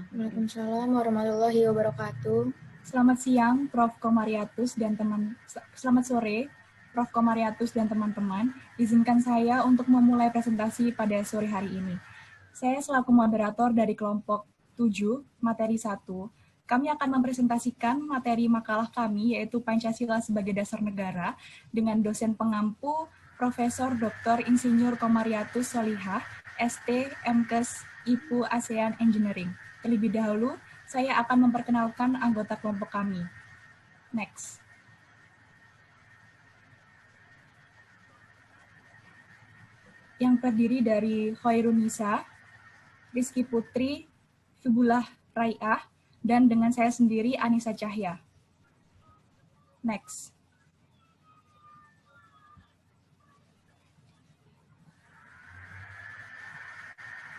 Waalaikumsalam warahmatullahi wabarakatuh. Selamat siang, Prof. Komariatus dan Selamat sore, Prof. Komariatus dan teman-teman. Izinkan saya untuk memulai presentasi pada sore hari ini. Saya selaku moderator dari kelompok 7, materi 1. Kami akan mempresentasikan materi makalah kami, yaitu Pancasila sebagai Dasar Negara, dengan dosen pengampu Profesor Dr. Insinyur Komariatus Solihah, ST, MKes, IPU ASEAN Engineering. Terlebih dahulu, saya akan memperkenalkan anggota kelompok kami. Next. Yang terdiri dari Khairun Nisa, Rizky Putri, Fibulah Rai'ah, dan dengan saya sendiri Anissa Cahya. Next.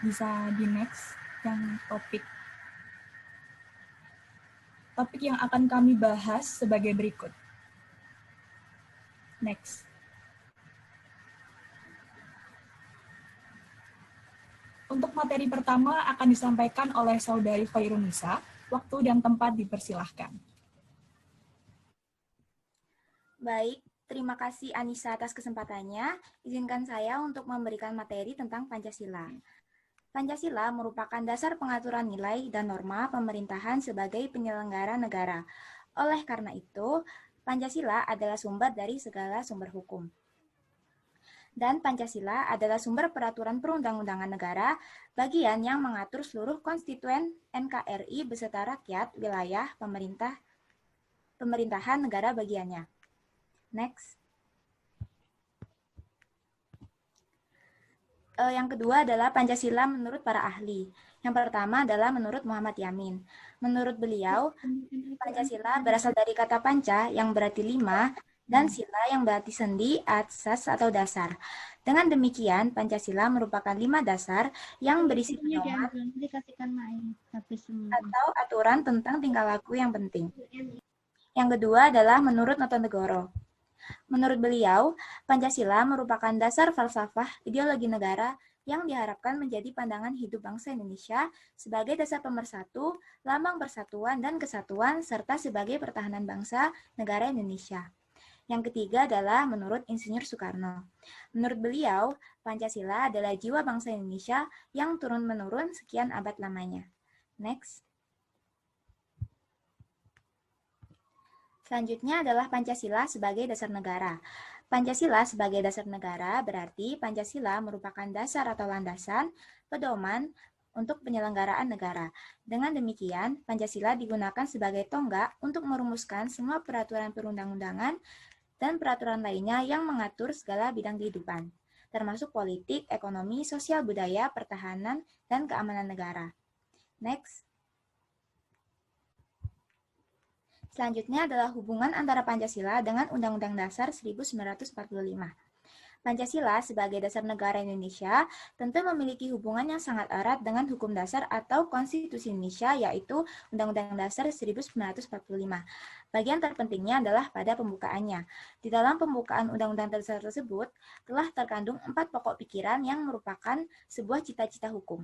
Bisa di next yang topik yang akan kami bahas sebagai berikut. Next. Untuk materi pertama akan disampaikan oleh Saudari Khairun Nisa. Waktu dan tempat dipersilahkan. Baik, terima kasih Anissa atas kesempatannya. Izinkan saya untuk memberikan materi tentang Pancasila. Pancasila merupakan dasar pengaturan nilai dan norma pemerintahan sebagai penyelenggara negara. Oleh karena itu, Pancasila adalah sumber dari segala sumber hukum. Dan Pancasila adalah sumber peraturan perundang-undangan negara, bagian yang mengatur seluruh konstituen NKRI beserta rakyat, wilayah, pemerintahan negara bagiannya. Next. Yang kedua adalah Pancasila menurut para ahli. Yang pertama adalah menurut Muhammad Yamin. Menurut beliau, Pancasila berasal dari kata panca yang berarti 5 dan sila yang berarti sendi, asas atau dasar. Dengan demikian, Pancasila merupakan 5 dasar yang berisi pedoman atau aturan tentang tingkah laku yang penting. Yang kedua adalah menurut Notonegoro. Menurut beliau, Pancasila merupakan dasar falsafah ideologi negara yang diharapkan menjadi pandangan hidup bangsa Indonesia sebagai dasar pemersatu, lambang persatuan dan kesatuan, serta sebagai pertahanan bangsa negara Indonesia. Yang ketiga adalah menurut Insinyur Soekarno. Menurut beliau, Pancasila adalah jiwa bangsa Indonesia yang turun-menurun sekian abad lamanya. Next. Selanjutnya adalah Pancasila sebagai dasar negara. Pancasila sebagai dasar negara berarti Pancasila merupakan dasar atau landasan, pedoman untuk penyelenggaraan negara. Dengan demikian, Pancasila digunakan sebagai tonggak untuk merumuskan semua peraturan perundang-undangan dan peraturan lainnya yang mengatur segala bidang kehidupan, termasuk politik, ekonomi, sosial, budaya, pertahanan, dan keamanan negara. Next. Selanjutnya adalah hubungan antara Pancasila dengan Undang-Undang Dasar 1945. Pancasila sebagai dasar negara Indonesia tentu memiliki hubungan yang sangat erat dengan hukum dasar atau Konstitusi Indonesia, yaitu Undang-Undang Dasar 1945. Bagian terpentingnya adalah pada pembukaannya. Di dalam pembukaan Undang-Undang Dasar tersebut telah terkandung 4 pokok pikiran yang merupakan sebuah cita-cita hukum.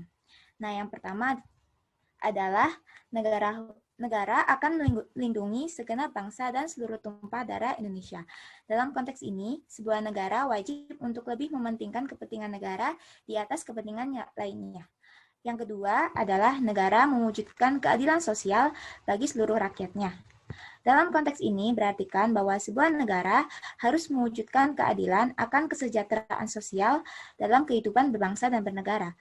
Nah, yang pertama adalah negara akan melindungi segenap bangsa dan seluruh tumpah darah Indonesia. Dalam konteks ini, sebuah negara wajib untuk lebih mementingkan kepentingan negara di atas kepentingan lainnya. Yang kedua adalah negara mewujudkan keadilan sosial bagi seluruh rakyatnya. Dalam konteks ini berartikan bahwa sebuah negara harus mewujudkan keadilan akan kesejahteraan sosial dalam kehidupan berbangsa dan bernegara.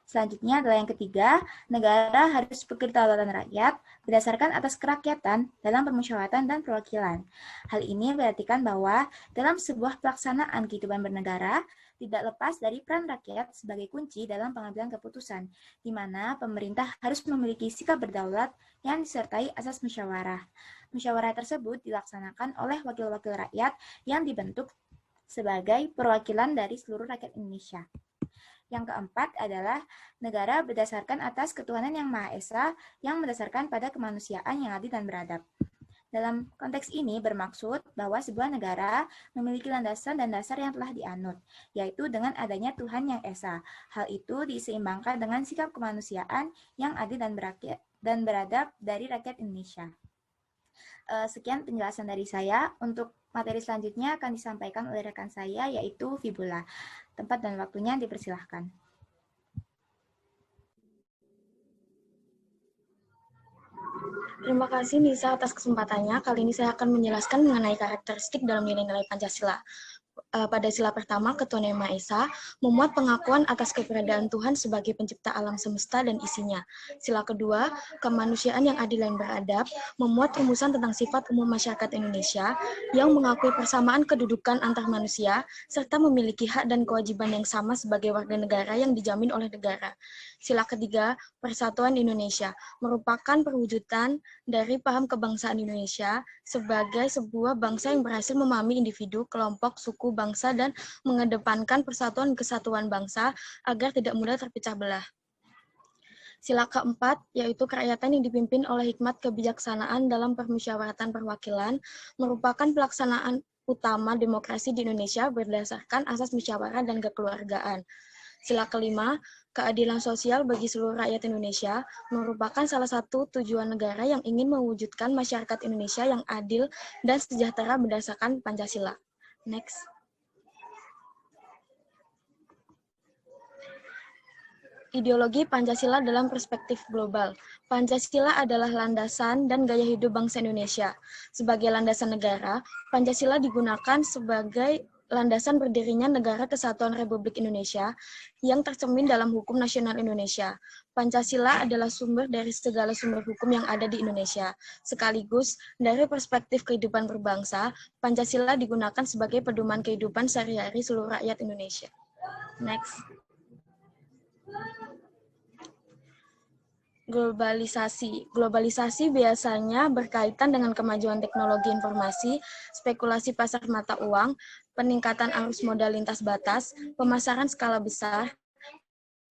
Selanjutnya adalah yang ketiga, negara harus berkedaulatan rakyat berdasarkan atas kerakyatan dalam permusyawaratan dan perwakilan. Hal ini berartikan bahwa dalam sebuah pelaksanaan kehidupan bernegara, tidak lepas dari peran rakyat sebagai kunci dalam pengambilan keputusan, di mana pemerintah harus memiliki sikap berdaulat yang disertai asas musyawarah. Musyawarah tersebut dilaksanakan oleh wakil-wakil rakyat yang dibentuk sebagai perwakilan dari seluruh rakyat Indonesia. Yang keempat adalah negara berdasarkan atas ketuhanan yang Maha Esa yang berdasarkan pada kemanusiaan yang adil dan beradab. Dalam konteks ini bermaksud bahwa sebuah negara memiliki landasan dan dasar yang telah dianut, yaitu dengan adanya Tuhan Yang Esa. Hal itu diseimbangkan dengan sikap kemanusiaan yang adil dan beradab dari rakyat Indonesia. Sekian penjelasan dari saya. Untuk materi selanjutnya akan disampaikan oleh rekan saya, yaitu Fibula. Tempat dan waktunya dipersilahkan. Terima kasih Nisa atas kesempatannya. Kali ini saya akan menjelaskan mengenai karakteristik dalam nilai-nilai Pancasila. Pada sila pertama, Ketuhanan Yang Maha Esa memuat pengakuan atas keberadaan Tuhan sebagai pencipta alam semesta dan isinya. Sila kedua, kemanusiaan yang adil dan beradab memuat rumusan tentang sifat umum masyarakat Indonesia yang mengakui persamaan kedudukan antar manusia serta memiliki hak dan kewajiban yang sama sebagai warga negara yang dijamin oleh negara. Sila ketiga, Persatuan Indonesia merupakan perwujudan dari paham kebangsaan Indonesia sebagai sebuah bangsa yang berhasil memahami individu, kelompok, suku, bangsa, dan mengedepankan persatuan kesatuan bangsa agar tidak mudah terpecah belah. Sila keempat, yaitu kerakyatan yang dipimpin oleh hikmat kebijaksanaan dalam permusyawaratan perwakilan, merupakan pelaksanaan utama demokrasi di Indonesia berdasarkan asas musyawarah dan kekeluargaan. Sila kelima, keadilan sosial bagi seluruh rakyat Indonesia merupakan salah satu tujuan negara yang ingin mewujudkan masyarakat Indonesia yang adil dan sejahtera berdasarkan Pancasila. Next. Ideologi Pancasila dalam perspektif global. Pancasila adalah landasan dan gaya hidup bangsa Indonesia. Sebagai landasan negara, Pancasila digunakan sebagai landasan berdirinya Negara Kesatuan Republik Indonesia yang tercermin dalam Hukum Nasional Indonesia. Pancasila adalah sumber dari segala sumber hukum yang ada di Indonesia. Sekaligus, dari perspektif kehidupan berbangsa, Pancasila digunakan sebagai pedoman kehidupan sehari-hari seluruh rakyat Indonesia. Next. Globalisasi. Globalisasi biasanya berkaitan dengan kemajuan teknologi informasi, spekulasi pasar mata uang, peningkatan arus modal lintas batas, pemasaran skala besar,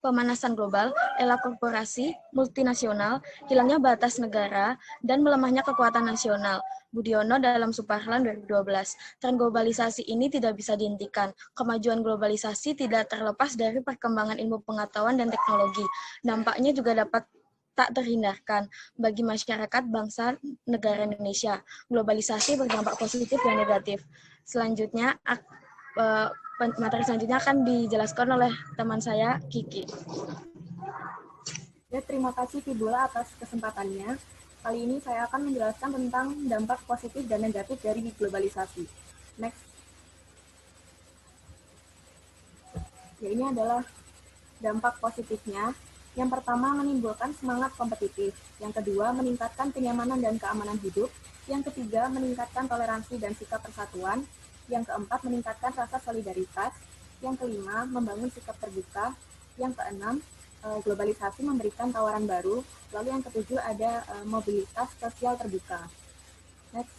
pemanasan global, era korporasi, multinasional, hilangnya batas negara, dan melemahnya kekuatan nasional. Budiono dalam Suparlan 2012. Tren globalisasi ini tidak bisa dihentikan. Kemajuan globalisasi tidak terlepas dari perkembangan ilmu pengetahuan dan teknologi. Dampaknya juga dapat tak terhindarkan bagi masyarakat bangsa negara Indonesia. Globalisasi berdampak positif dan negatif. Selanjutnya, materi selanjutnya akan dijelaskan oleh teman saya, Kiki. Ya, terima kasih Fibula atas kesempatannya. Kali ini saya akan menjelaskan tentang dampak positif dan negatif dari globalisasi. Next. Ya, ini adalah dampak positifnya. Yang pertama, menimbulkan semangat kompetitif. Yang kedua, meningkatkan kenyamanan dan keamanan hidup. Yang ketiga, meningkatkan toleransi dan sikap persatuan. Yang keempat, meningkatkan rasa solidaritas. Yang kelima, membangun sikap terbuka. Yang keenam, globalisasi memberikan tawaran baru. Lalu yang ketujuh ada mobilitas sosial terbuka. Next.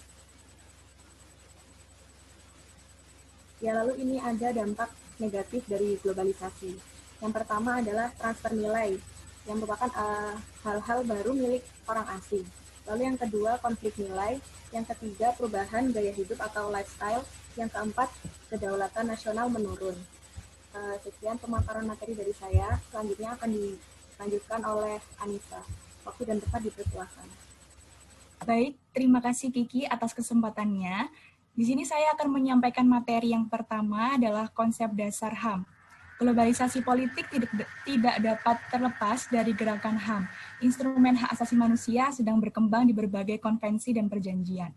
Ya, lalu ini ada dampak negatif dari globalisasi. Yang pertama adalah transfer nilai, yang merupakan hal-hal baru milik orang asing. Lalu yang kedua, konflik nilai. Yang ketiga, perubahan gaya hidup atau lifestyle. Yang keempat, kedaulatan nasional menurun. Sekian pemaparan materi dari saya. Selanjutnya akan dilanjutkan oleh Anissa. Waktu dan tempat dipersilakan. Baik, terima kasih Kiki atas kesempatannya. Di sini saya akan menyampaikan materi yang pertama adalah konsep dasar HAM. Globalisasi politik tidak dapat terlepas dari gerakan HAM. Instrumen hak asasi manusia sedang berkembang di berbagai konvensi dan perjanjian.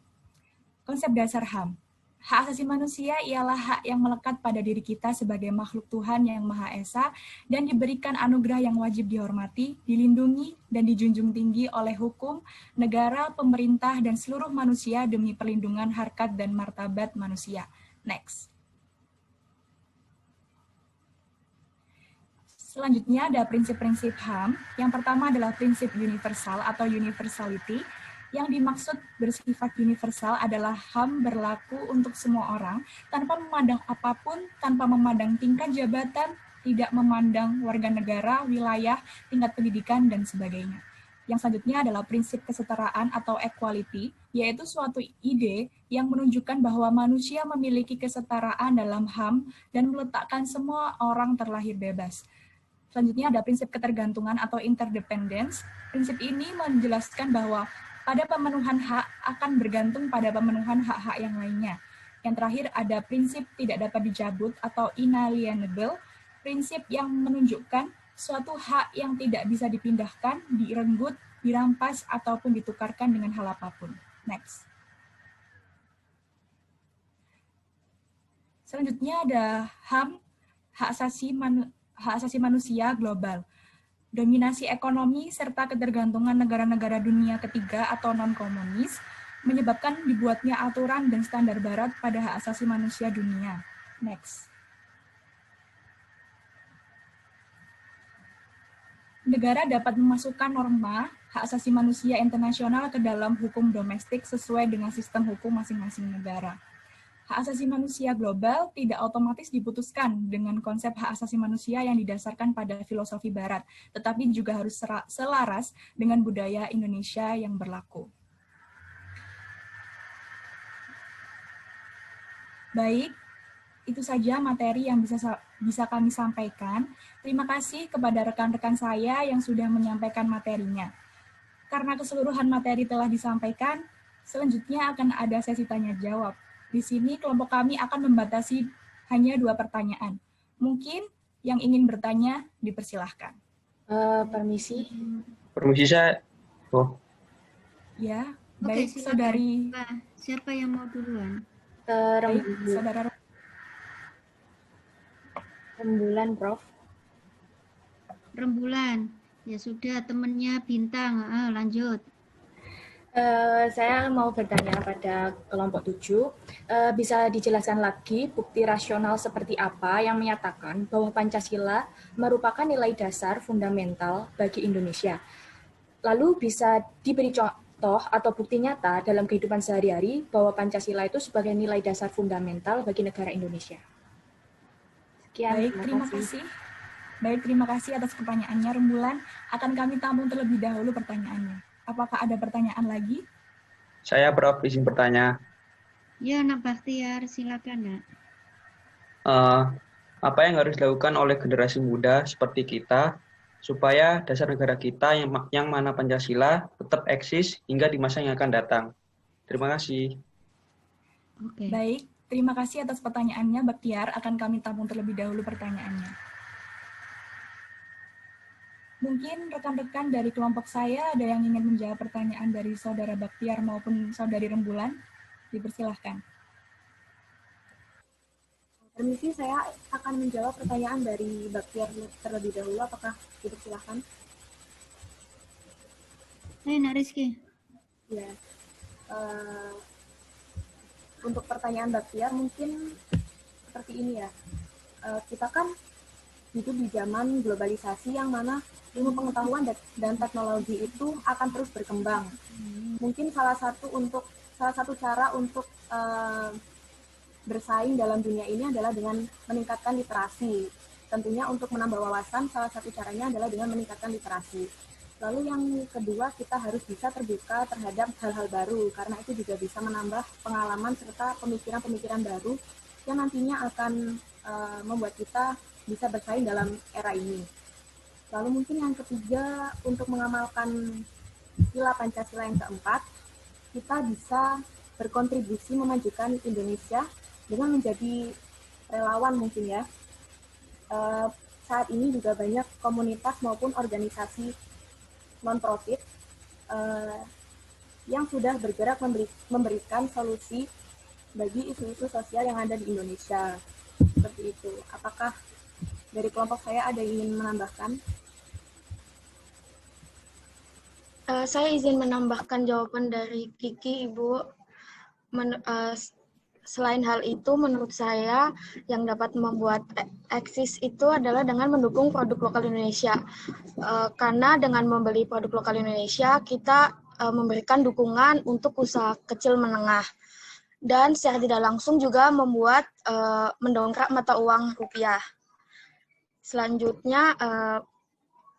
Konsep dasar HAM. Hak asasi manusia ialah hak yang melekat pada diri kita sebagai makhluk Tuhan yang Maha Esa dan diberikan anugerah yang wajib dihormati, dilindungi, dan dijunjung tinggi oleh hukum, negara, pemerintah, dan seluruh manusia demi perlindungan harkat dan martabat manusia. Next. Selanjutnya ada prinsip-prinsip HAM. Yang pertama adalah prinsip universal atau universality. Yang dimaksud bersifat universal adalah HAM berlaku untuk semua orang, tanpa memandang apapun, tanpa memandang tingkat jabatan, tidak memandang warga negara, wilayah, tingkat pendidikan, dan sebagainya. Yang selanjutnya adalah prinsip kesetaraan atau equality, yaitu suatu ide yang menunjukkan bahwa manusia memiliki kesetaraan dalam HAM dan meletakkan semua orang terlahir bebas. Selanjutnya ada prinsip ketergantungan atau interdependence. Prinsip ini menjelaskan bahwa pada pemenuhan hak akan bergantung pada pemenuhan hak-hak yang lainnya. Yang terakhir ada prinsip tidak dapat dicabut atau inalienable, prinsip yang menunjukkan suatu hak yang tidak bisa dipindahkan, direnggut, dirampas, ataupun ditukarkan dengan hal apapun. Next. Selanjutnya ada HAM, hak asasi manusia global. Dominasi ekonomi serta ketergantungan negara-negara dunia ketiga atau non-komunis menyebabkan dibuatnya aturan dan standar barat pada hak asasi manusia dunia. Next. Negara dapat memasukkan norma hak asasi manusia internasional ke dalam hukum domestik sesuai dengan sistem hukum masing-masing negara. Hak asasi manusia global tidak otomatis diputuskan dengan konsep hak asasi manusia yang didasarkan pada filosofi barat, tetapi juga harus selaras dengan budaya Indonesia yang berlaku. Baik, itu saja materi yang bisa kami sampaikan. Terima kasih kepada rekan-rekan saya yang sudah menyampaikan materinya. Karena keseluruhan materi telah disampaikan, selanjutnya akan ada sesi tanya-jawab. Di sini kelompok kami akan membatasi hanya 2 pertanyaan. Mungkin yang ingin bertanya dipersilahkan. Permisi. Permisi saya. Oh. Ya, Oke, baik silakan. saudari. Siapa yang mau duluan? Baik, saudara. Rembulan, Prof. Rembulan. Ya sudah, temennya Bintang. Lanjut. Saya mau bertanya pada kelompok 7, bisa dijelaskan lagi bukti rasional seperti apa yang menyatakan bahwa Pancasila merupakan nilai dasar fundamental bagi Indonesia. Lalu bisa diberi contoh atau bukti nyata dalam kehidupan sehari-hari bahwa Pancasila itu sebagai nilai dasar fundamental bagi negara Indonesia. Sekian, Baik, terima kasih. Baik, terima kasih atas pertanyaannya, Rembulan. Akan kami tampung terlebih dahulu pertanyaannya. Apakah ada pertanyaan lagi? Saya Prof, izin bertanya. Ya, Nak Baktiar, silakan, Nak. Apa yang harus dilakukan oleh generasi muda seperti kita supaya dasar negara kita yang mana Pancasila tetap eksis hingga di masa yang akan datang? Terima kasih. Oke. Baik, terima kasih atas pertanyaannya, Baktiar. Akan kami tampung terlebih dahulu pertanyaannya. Mungkin rekan-rekan dari kelompok saya ada yang ingin menjawab pertanyaan dari saudara Baktiar maupun saudari Rembulan. Dipersilahkan. Permisi, saya akan menjawab pertanyaan dari Baktiar terlebih dahulu. Apakah dipersilahkan? Nak Rizky. Ya. Untuk pertanyaan Baktiar mungkin seperti ini ya. Kita kan hidup di zaman globalisasi yang mana ilmu pengetahuan dan teknologi itu akan terus berkembang. Mungkin salah satu cara untuk bersaing dalam dunia ini adalah dengan meningkatkan literasi. Tentunya untuk menambah wawasan, salah satu caranya adalah dengan meningkatkan literasi. Lalu yang kedua, kita harus bisa terbuka terhadap hal-hal baru, karena itu juga bisa menambah pengalaman serta pemikiran-pemikiran baru yang nantinya akan membuat kita bisa bersaing dalam era ini. Lalu mungkin yang ketiga, untuk mengamalkan sila Pancasila yang keempat, kita bisa berkontribusi memajukan Indonesia dengan menjadi relawan mungkin ya. Saat ini juga banyak komunitas maupun organisasi non-profit yang sudah bergerak memberikan solusi bagi isu-isu sosial yang ada di Indonesia. Seperti itu. Apakah dari kelompok saya ada yang ingin menambahkan? Saya izin menambahkan jawaban dari Kiki, Ibu. Selain hal itu, menurut saya yang dapat membuat eksis itu adalah dengan mendukung produk lokal Indonesia. Karena dengan membeli produk lokal Indonesia, kita memberikan dukungan untuk usaha kecil menengah. Dan secara tidak langsung juga membuat mendongkrak mata uang rupiah. Selanjutnya,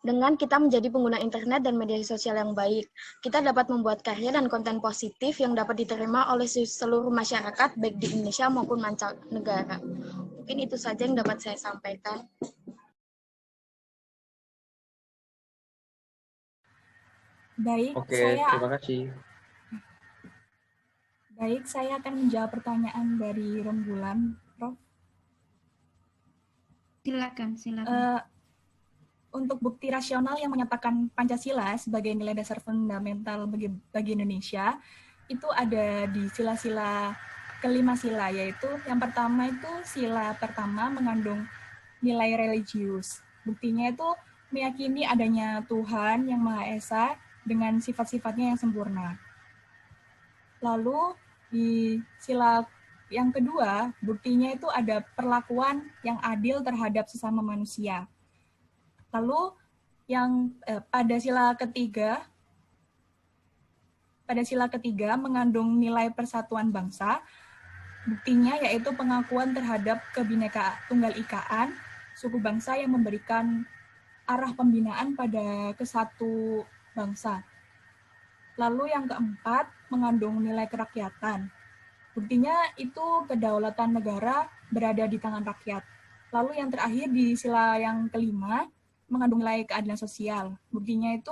Dengan kita menjadi pengguna internet dan media sosial yang baik, kita dapat membuat karya dan konten positif yang dapat diterima oleh seluruh masyarakat, baik di Indonesia maupun mancanegara. Mungkin itu saja yang dapat saya sampaikan. Baik, Oke, terima kasih. Baik, saya akan menjawab pertanyaan dari Rembulan, Prof. Silakan. Untuk bukti rasional yang menyatakan Pancasila sebagai nilai dasar fundamental bagi Indonesia, itu ada di sila-sila kelima sila, yaitu yang pertama itu sila pertama mengandung nilai religius. Buktinya itu meyakini adanya Tuhan yang Maha Esa dengan sifat-sifatnya yang sempurna. Lalu di sila yang kedua, buktinya itu ada perlakuan yang adil terhadap sesama manusia. Lalu yang pada sila ketiga mengandung nilai persatuan bangsa. Buktinya yaitu pengakuan terhadap kebinekaan tunggal ikaan suku bangsa yang memberikan arah pembinaan pada kesatu bangsa. Lalu yang keempat mengandung nilai kerakyatan. Buktinya itu kedaulatan negara berada di tangan rakyat. Lalu yang terakhir di sila yang kelima mengandung nilai keadilan sosial. Buktinya itu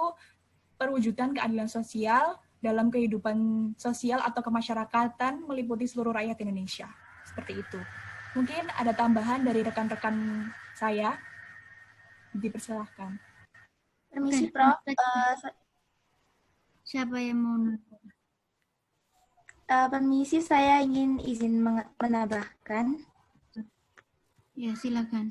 perwujudan keadilan sosial dalam kehidupan sosial atau kemasyarakatan meliputi seluruh rakyat Indonesia. Seperti itu. Mungkin ada tambahan dari rekan-rekan saya. Dipersilahkan. Permisi, Prof. Siapa yang mau Permisi, saya ingin izin menambahkan. Ya, silakan.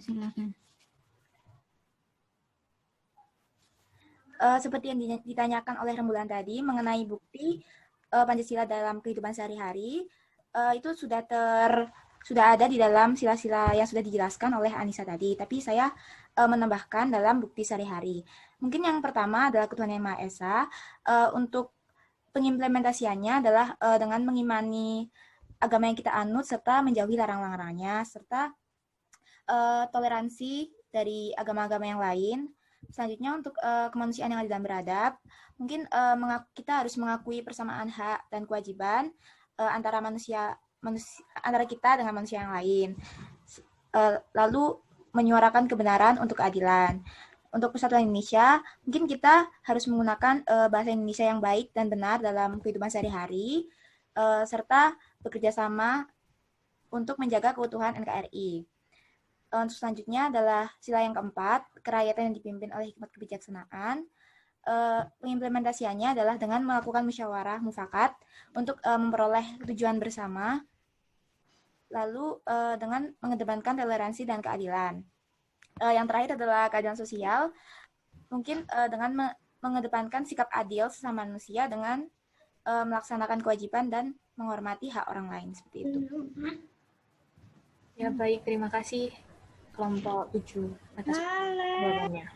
Seperti yang ditanyakan oleh Rembulan tadi mengenai bukti Pancasila dalam kehidupan sehari-hari, itu sudah ada di dalam sila-sila yang sudah dijelaskan oleh Anissa tadi, tapi saya menambahkan dalam bukti sehari-hari. Mungkin yang pertama adalah Ketuhanan Yang Maha Esa. Untuk pengimplementasiannya adalah dengan mengimani agama yang kita anut serta menjauhi larang-larangnya, serta toleransi dari agama-agama yang lain. Selanjutnya untuk kemanusiaan yang adil dan beradab, mungkin kita harus mengakui persamaan hak dan kewajiban antara antara kita dengan manusia yang lain. Lalu menyuarakan kebenaran untuk keadilan. Untuk persatuan Indonesia, mungkin kita harus menggunakan bahasa Indonesia yang baik dan benar dalam kehidupan sehari-hari, serta bekerja sama untuk menjaga keutuhan NKRI. Untuk selanjutnya adalah sila yang keempat, kerakyatan yang dipimpin oleh hikmat kebijaksanaan. Pengimplementasiannya adalah dengan melakukan musyawarah mufakat untuk memperoleh tujuan bersama, lalu dengan mengedepankan toleransi dan keadilan. Yang terakhir adalah keadilan sosial, mungkin dengan mengedepankan sikap adil sesama manusia dengan melaksanakan kewajiban dan menghormati hak orang lain, seperti itu. Ya, baik, terima kasih kelompok 7 atas jawabannya.